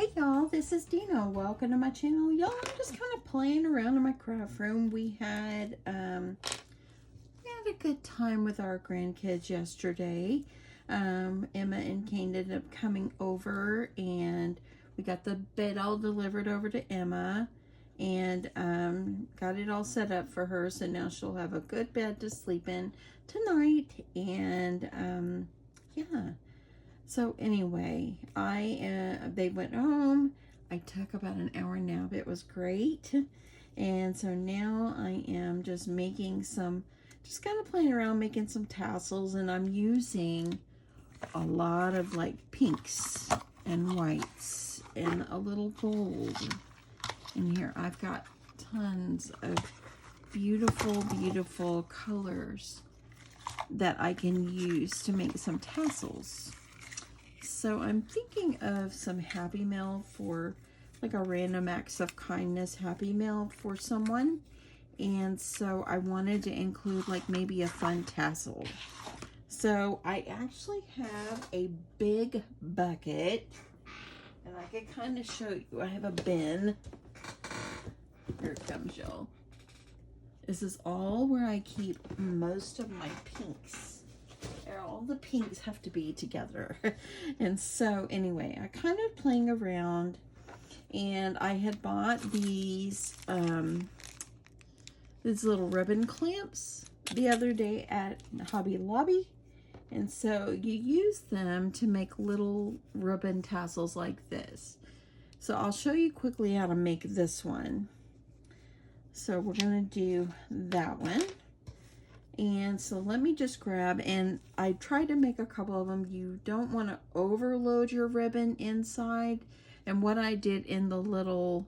Hey y'all, this is Dina. Welcome to my channel. Y'all, I'm just kind of playing around in my craft room. We had a good time with our grandkids yesterday. Emma and Kane ended up coming over and we got the bed all delivered over to Emma and got it all set up for her. So now she'll have a good bed to sleep in tonight. And yeah. So anyway, they went home. I took about an hour nap. It was great. And so now I am just making just kind of playing around making some tassels, and I'm using a lot of like pinks and whites and a little gold in here. I've got tons of beautiful, beautiful colors that I can use to make some tassels. So I'm thinking of some Happy Mail for like a random acts of kindness Happy Mail for someone. And so I wanted to include like maybe a fun tassel. So I actually have a big bucket and I can kind of show you. I have a bin. Here it comes, y'all. This is all where I keep most of my pinks. All the pinks have to be together. And so anyway, I kind of playing around, and I had bought these little ribbon clamps the other day at Hobby Lobby. And so you use them to make little ribbon tassels like this. So I'll show you quickly how to make this one. So we're going to do that one. And so let me just grab, and I tried to make a couple of them. You don't want to overload your ribbon inside. And what I did in the little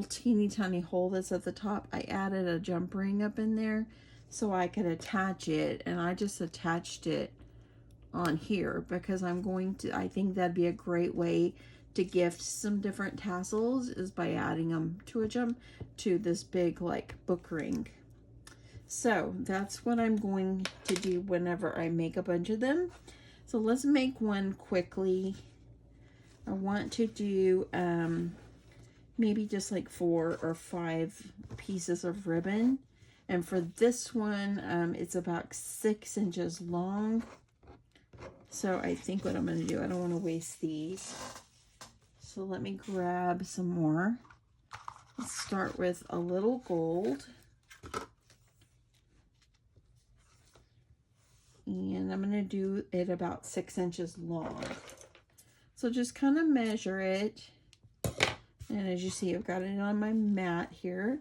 teeny tiny hole that's at the top, I added a jump ring up in there so I could attach it. And I just attached it on here because I think that'd be a great way to gift some different tassels, is by adding them to this big like book ring. So that's what I'm going to do whenever I make a bunch of them. So let's make one quickly. I want to do maybe just like 4 or 5 pieces of ribbon. And for this one, it's about 6 inches long. So I think what I'm going to do, I don't want to waste these. So let me grab some more. Let's start with a little gold. And I'm going to do it about 6 inches long. So just kind of measure it. And as you see, I've got it on my mat here.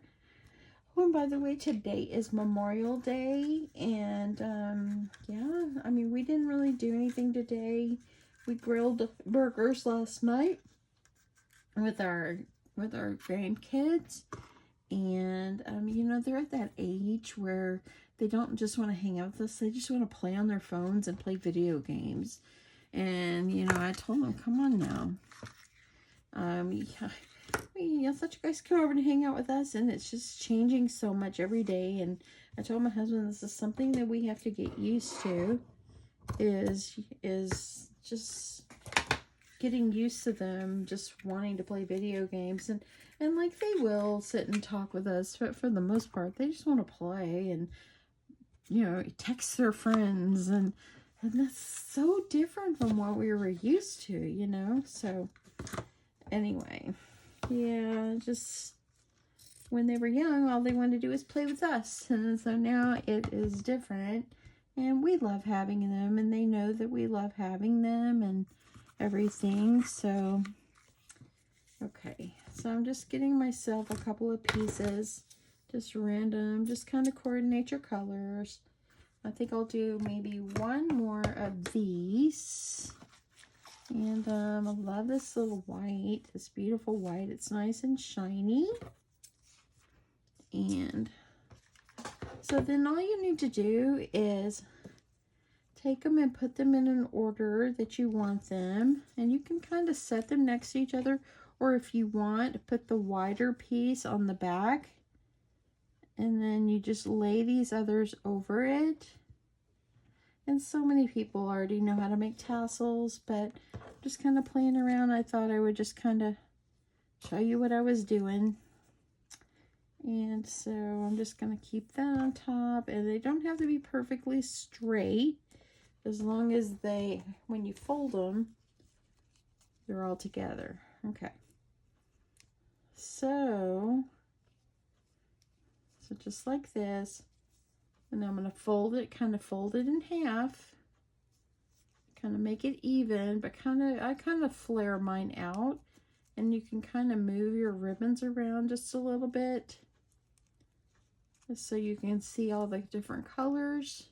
Oh, and by the way, today is Memorial Day. And yeah, I mean, we didn't really do anything today. We grilled burgers last night with our grandkids. And you know, they're at that age where they don't just want to hang out with us, they just want to play on their phones and play video games. And you know, I told them, come on now, yeah, I thought you guys come over and hang out with us, and it's just changing so much every day. And I told my husband, this is something that we have to get used to, is just getting used to them just wanting to play video games. And like, they will sit and talk with us, but for the most part, they just want to play and, you know, text their friends. And that's so different from what we were used to, you know? So anyway, yeah, just when they were young, all they wanted to do was play with us. And so now it is different, and we love having them, and they know that we love having them and everything. So okay, so I'm just getting myself a couple of pieces, just random, just kind of coordinate your colors. I think I'll do maybe one more of these. And I love this little white, this beautiful white. It's nice and shiny. And so then all you need to do is take them and put them in an order that you want them. And you can kind of set them next to each other. Or if you want, put the wider piece on the back. And then you just lay these others over it. And so many people already know how to make tassels, but just kind of playing around, I thought I would just kind of show you what I was doing. And so I'm just going to keep that on top, and they don't have to be perfectly straight, as long as they, when you fold them, they're all together. Okay. So just like this, and I'm going to fold it, kind of fold it in half, kind of make it even, but I kind of flare mine out, and you can kind of move your ribbons around just a little bit, just so you can see all the different colors.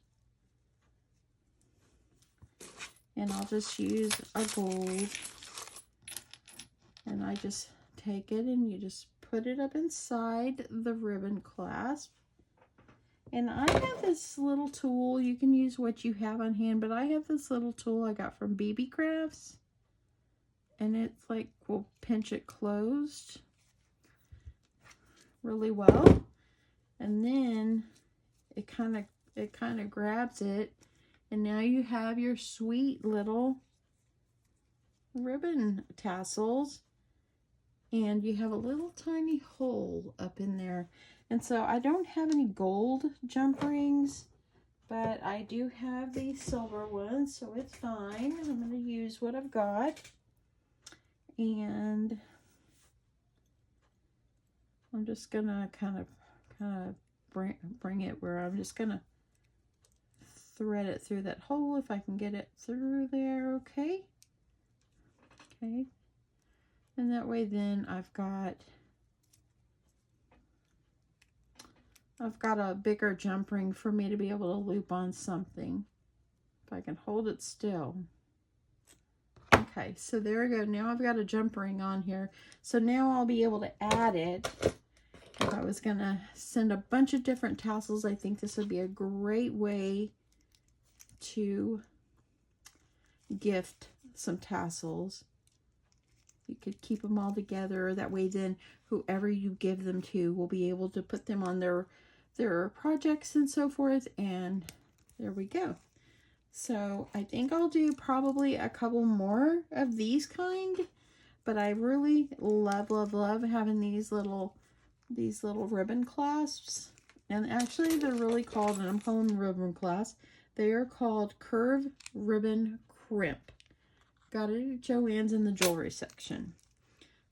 And I'll just use a gold, and I just take it and you just put it up inside the ribbon clasp. And I have this little tool, you can use what you have on hand, but I have this little tool I got from BB Crafts, and it's like, will pinch it closed really well, and then it kind of grabs it, and now you have your sweet little ribbon tassels, and you have a little tiny hole up in there. And so I don't have any gold jump rings, but I do have these silver ones, so it's fine. I'm going to use what I've got, and I'm just going to kind of bring it where I'm just going to thread it through that hole, if I can get it through there. Okay. And that way then I've got a bigger jump ring for me to be able to loop on something, if I can hold it still. Okay, so there we go. Now I've got a jump ring on here, so now I'll be able to add it. If I was gonna send a bunch of different tassels, I think this would be a great way to gift some tassels. You could keep them all together. That way then whoever you give them to will be able to put them on their projects and so forth. And there we go. So I think I'll do probably a couple more of these kind. But I really love having these little ribbon clasps. And actually they're really called, and I'm calling them ribbon clasps, they are called Curve Ribbon Crimp. Got it at Joann's in the jewelry section.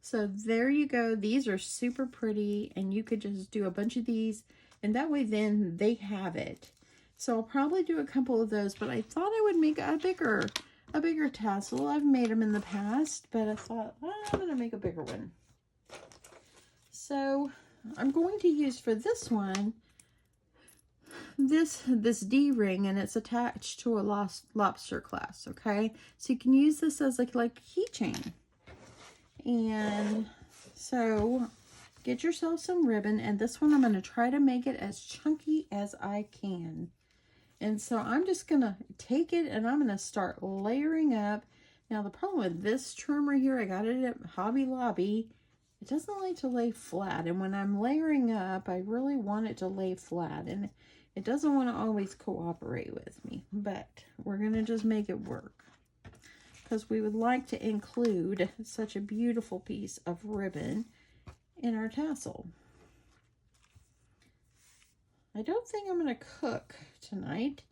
So there you go. These are super pretty, and you could just do a bunch of these, and that way then they have it. So I'll probably do a couple of those, but I thought I would make a bigger tassel. I've made them in the past, but I thought, I'm going to make a bigger one. So I'm going to use for this one this D-ring, and it's attached to a lobster clasp. Okay, so you can use this as like a keychain. And so get yourself some ribbon, and this one I'm going to try to make it as chunky as I can. And so I'm just going to take it and I'm going to start layering up. Now the problem with this trimmer here, I got it at Hobby Lobby, it doesn't like to lay flat, and when I'm layering up I really want it to lay flat, and it doesn't want to always cooperate with me, but we're going to just make it work, because we would like to include such a beautiful piece of ribbon in our tassel. I don't think I'm going to cook tonight.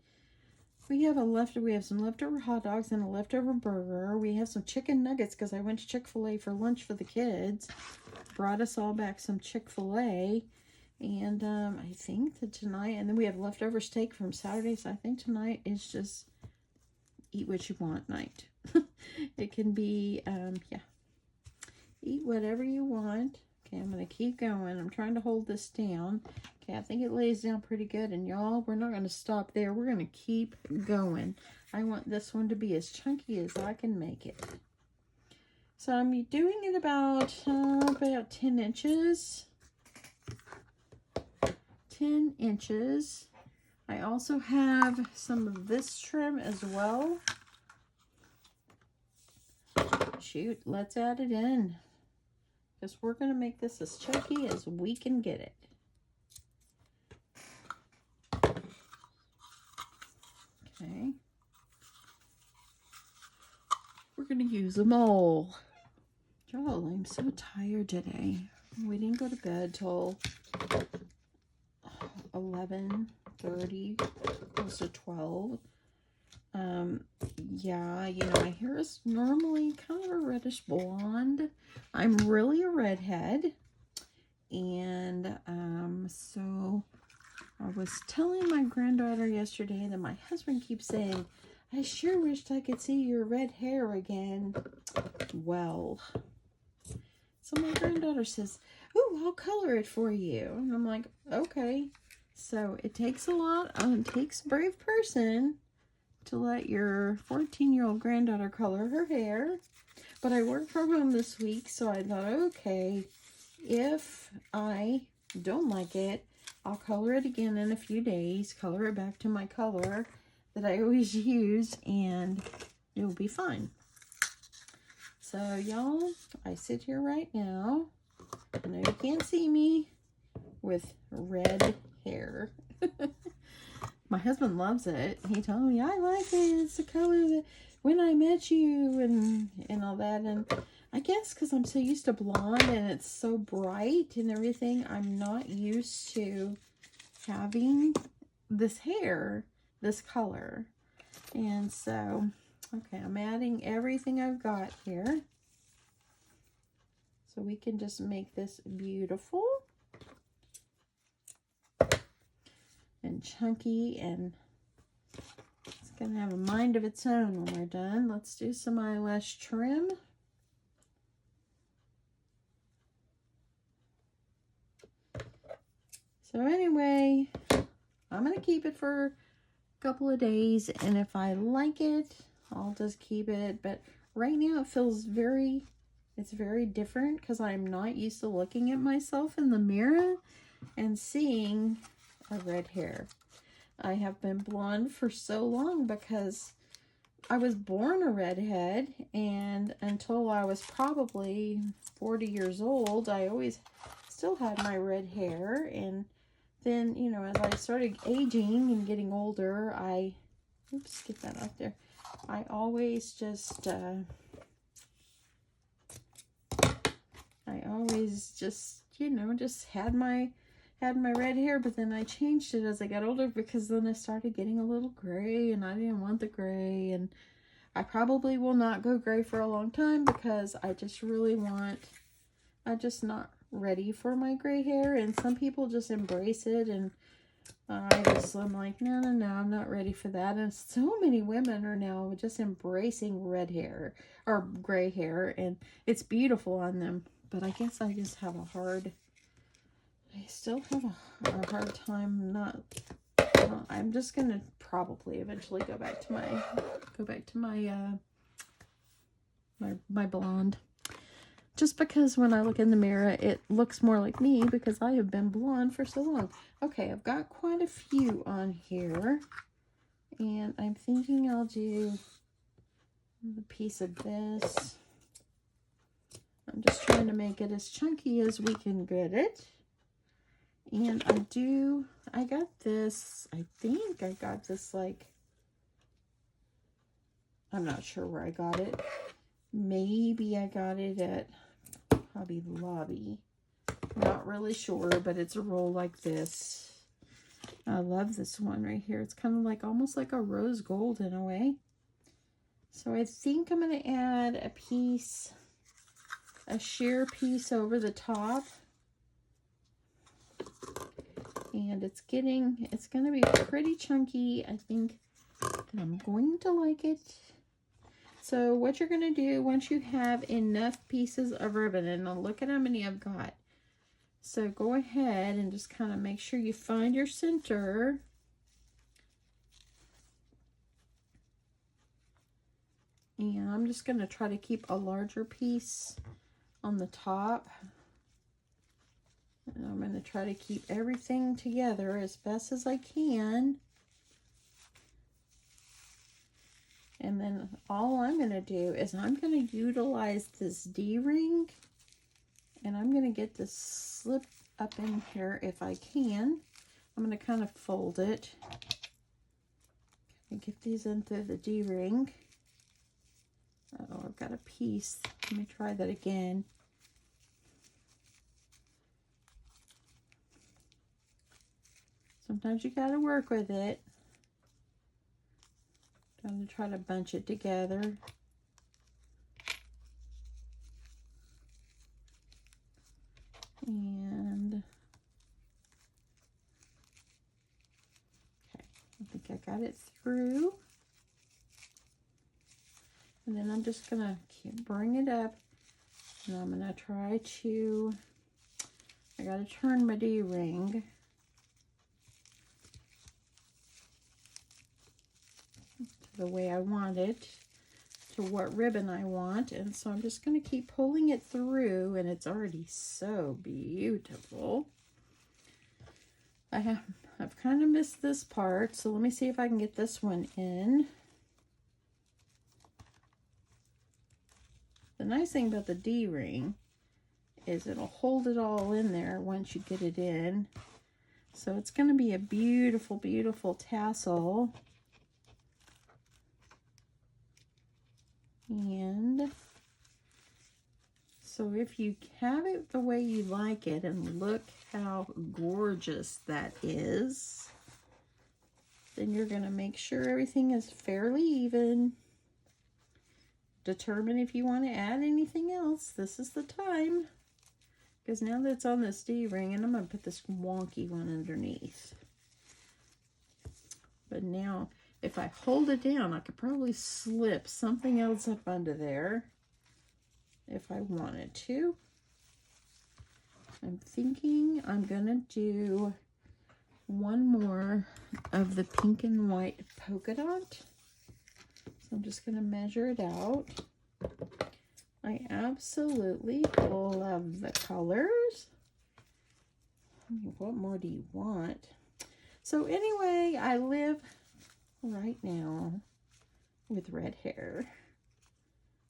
We have some leftover hot dogs and a leftover burger. We have some chicken nuggets because I went to Chick-fil-A for lunch for the kids. Brought us all back some Chick-fil-A. And I think that tonight, and then we have leftover steak from Saturday, so I think tonight is just eat what you want night. It can be, yeah, eat whatever you want. Okay, I'm going to keep going. I'm trying to hold this down. Okay, I think it lays down pretty good, and y'all, we're not going to stop there. We're going to keep going. I want this one to be as chunky as I can make it. So I'm doing it about 10 inches. 10 inches. I also have some of this trim as well. Shoot, let's add it in, because we're going to make this as chunky as we can get it. Okay, gonna use them all. Y'all, I'm so tired today. We didn't go to bed till 11:30, close to 12. Yeah, you know, my hair is normally kind of a reddish blonde. I'm really a redhead. And, so I was telling my granddaughter yesterday that my husband keeps saying, I sure wished I could see your red hair again. Well, so my granddaughter says, ooh, I'll color it for you. And I'm like, okay. So it takes it takes a brave person to let your 14-year-old granddaughter color her hair. But I worked from home this week, so I thought, okay, if I don't like it, I'll color it again in a few days, color it back to my color that I always use, and it'll be fine. So, y'all, I sit here right now. I know you can't see me with red hair. My husband loves it. He told me, I like it. It's the color that when I met you and all that. And I guess because I'm so used to blonde and it's so bright and everything, I'm not used to having this hair, this color. And so, okay, I'm adding everything I've got here. So we can just make this beautiful and chunky, and it's going to have a mind of its own when we're done. Let's do some eyelash trim. So anyway, I'm going to keep it for a couple of days, and if I like it, I'll just keep it. But right now it feels it's very different because I'm not used to looking at myself in the mirror and seeing a red hair. I have been blonde for so long because I was born a redhead, and until I was probably 40 years old, I always still had my red hair. And then, you know, as I started aging and getting older, oops, get that out there. I always just, you know, just had my red hair, but then I changed it as I got older because then I started getting a little gray, and I didn't want the gray, and I probably will not go gray for a long time because I just I'm just not ready for my gray hair, and some people just embrace it, and I'm like, no, I'm not ready for that. And so many women are now just embracing red hair or gray hair, and it's beautiful on them. But I guess I just have I still have a hard time I'm just gonna probably eventually go back to my blonde. Just because when I look in the mirror, it looks more like me because I have been blonde for so long. Okay, I've got quite a few on here, and I'm thinking I'll do a piece of this. I'm just trying to make it as chunky as we can get it. And I got this, I think I got this, like, I'm not sure where I got it. Maybe I got it at Hobby Lobby. Not really sure, but it's a roll like this. I love this one right here. It's kind of like, almost like a rose gold in a way. So I think I'm going to add a sheer piece over the top. And it's going to be pretty chunky. I think that I'm going to like it. So what you're going to do once you have enough pieces of ribbon, and I'll look at how many I've got. So go ahead and just kind of make sure you find your center. And I'm just going to try to keep a larger piece on the top. And I'm going to try to keep everything together as best as I can. And then all I'm going to do is I'm going to utilize this D-ring. And I'm going to get this slip up in here if I can. I'm going to kind of fold it. And get these in through the D-ring. Oh, I've got a piece. Let me try that again. Sometimes you gotta work with it. I'm gonna try to bunch it together. And okay, I think I got it through. And then I'm just gonna bring it up, and I'm gonna try to, I gotta turn my D-ring. The way I want it, to what ribbon I want. And so I'm just going to keep pulling it through, and it's already so beautiful. I've kind of missed this part, so let me see if I can get this one in. The nice thing about the D-ring is it'll hold it all in there once you get it in. So it's going to be a beautiful, beautiful tassel. And so if you have it the way you like it, and look how gorgeous that is, then you're going to make sure everything is fairly even. Determine if you want to add anything else. This is the time. Because now that it's on this D-ring, and I'm going to put this wonky one underneath. But now, if I hold it down, I could probably slip something else up under there if I wanted to. I'm thinking I'm gonna do one more of the pink and white polka dot. So I'm just gonna measure it out. I absolutely love the colors. I mean, what more do you want? So anyway, I live right now with red hair.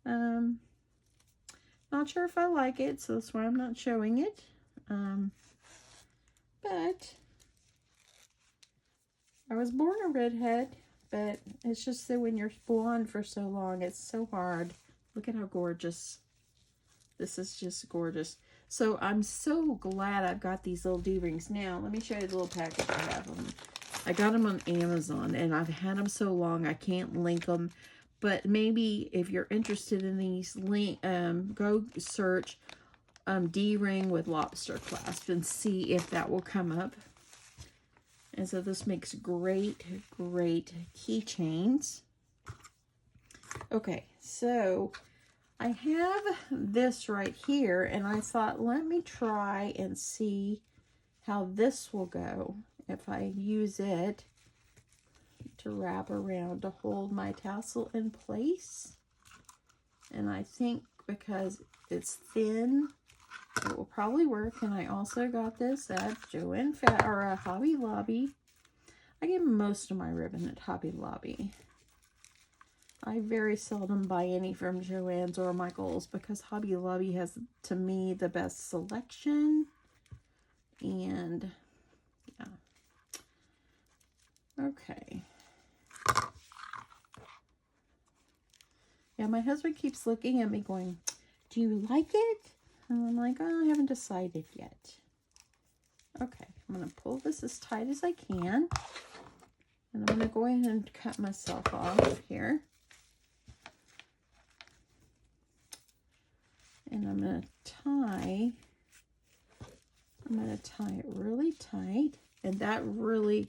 Not sure if I like it, so that's why I'm not showing it. But I was born a redhead, but it's just that when you're blonde for so long, it's so hard. Look at how gorgeous. This is just gorgeous. So I'm so glad I've got these little D-rings. Now, let me show you the little package I have them. I got them on Amazon, and I've had them so long I can't link them. But maybe if you're interested in these, go search D-ring with lobster clasp and see if that will come up. And so this makes great, great keychains. Okay, so I have this right here, and I thought, let me try and see how this will go if I use it to wrap around to hold my tassel in place. And I think because it's thin, it will probably work. And I also got this at Hobby Lobby. I get most of my ribbon at Hobby Lobby. I very seldom buy any from Joann's or Michael's because Hobby Lobby has, to me, the best selection. And yeah. Okay. Yeah, my husband keeps looking at me going, do you like it? And I'm like, oh, I haven't decided yet. Okay, I'm going to pull this as tight as I can. And I'm going to go ahead and cut myself off here. And I'm going to tie it really tight. And that really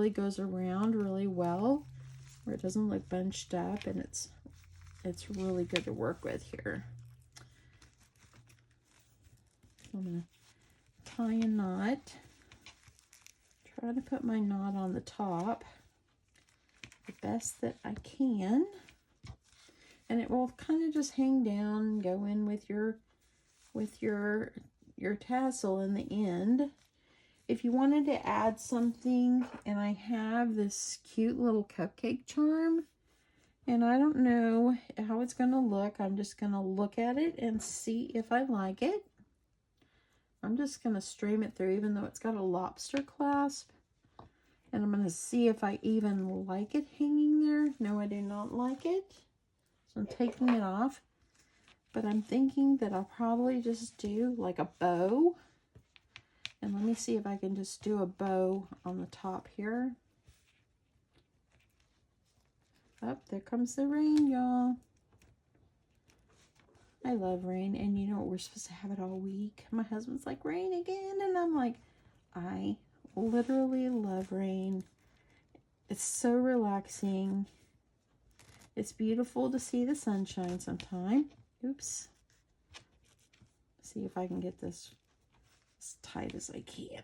goes around really well, where it doesn't look bunched up, and it's really good to work with here. So I'm going to tie a knot. Try to put my knot on the top the best that I can. And it will kind of just hang down and go in with your tassel in the end. If you wanted to add something, and I have this cute little cupcake charm, and I don't know how it's going to look. I'm just going to look at it and see if I like it. I'm just going to stream it through, even though it's got a lobster clasp. And I'm going to see if I even like it hanging there. No, I do not like it. So I'm taking it off. But I'm thinking that I'll probably just do like a bow. And let me see if I can just do a bow on the top here. Oh, there comes the rain, y'all. I love rain, and you know what? We're supposed to have it all week. My husband's like, rain again, and I'm like, I literally love rain. It's so relaxing. It's beautiful to see the sunshine sometime. Oops. See if I can get this as tight as I can.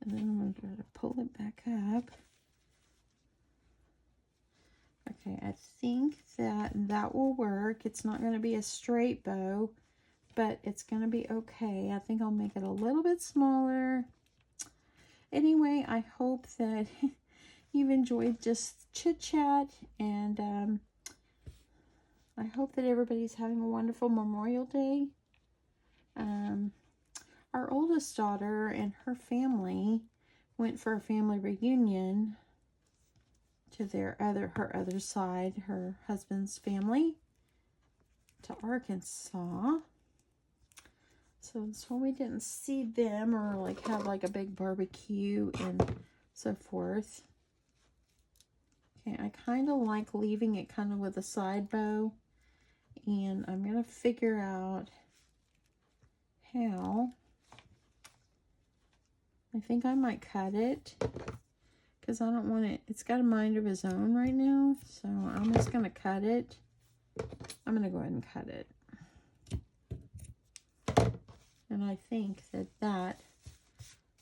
And then I'm going to try to pull it back up. Okay, I think that will work. It's not going to be a straight bow, but it's going to be okay. I think I'll make it a little bit smaller. Anyway, I hope that you've enjoyed just chit-chat, and I hope that everybody's having a wonderful Memorial Day. Our oldest daughter and her family went for a family reunion to her other side, her husband's family, to Arkansas. So that's why we didn't see them or like have like a big barbecue and so forth. Okay, I kind of like leaving it kind of with a side bow, and I'm going to figure out how. I think I might cut it because I don't want it. It's got a mind of its own right now, so I'm just going to cut it. I'm going to go ahead and cut it. And I think that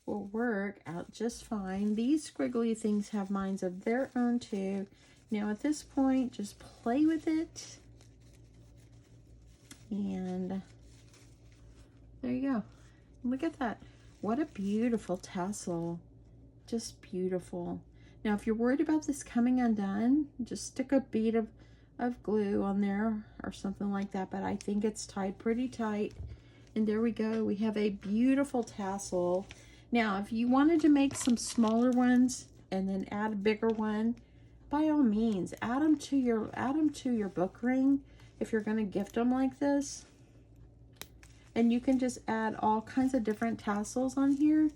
will work out just fine. These squiggly things have minds of their own too. Now at this point, just play with it. And there you go. Look at that. What a beautiful tassel. Just beautiful. Now, if you're worried about this coming undone, just stick a bead of glue on there or something like that. But I think it's tied pretty tight. And there we go. We have a beautiful tassel. Now, if you wanted to make some smaller ones and then add a bigger one, by all means, add them to your book ring if you're going to gift them like this. And you can just add all kinds of different tassels on here.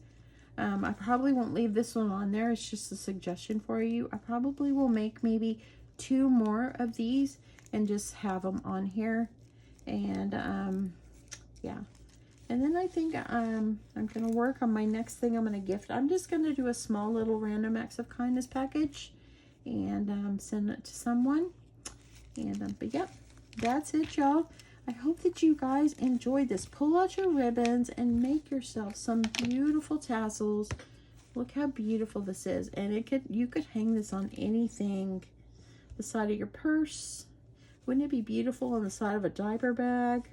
I probably won't leave this one on there. It's just a suggestion for you. I probably will make maybe 2 more of these and just have them on here. And yeah. And then I think I'm going to work on my next thing I'm going to gift. I'm just going to do a small little random acts of kindness package and send it to someone. And but yep, that's it, y'all. I hope that you guys enjoyed this. Pull out your ribbons and make yourself some beautiful tassels. Look how beautiful this is. And you could hang this on anything. The side of your purse. Wouldn't it be beautiful on the side of a diaper bag?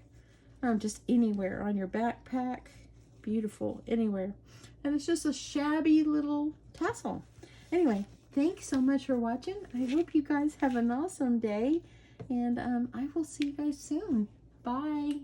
Just anywhere on your backpack. Beautiful, anywhere. And it's just a shabby little tassel. Anyway, thanks so much for watching. I hope you guys have an awesome day. And I will see you guys soon. Bye.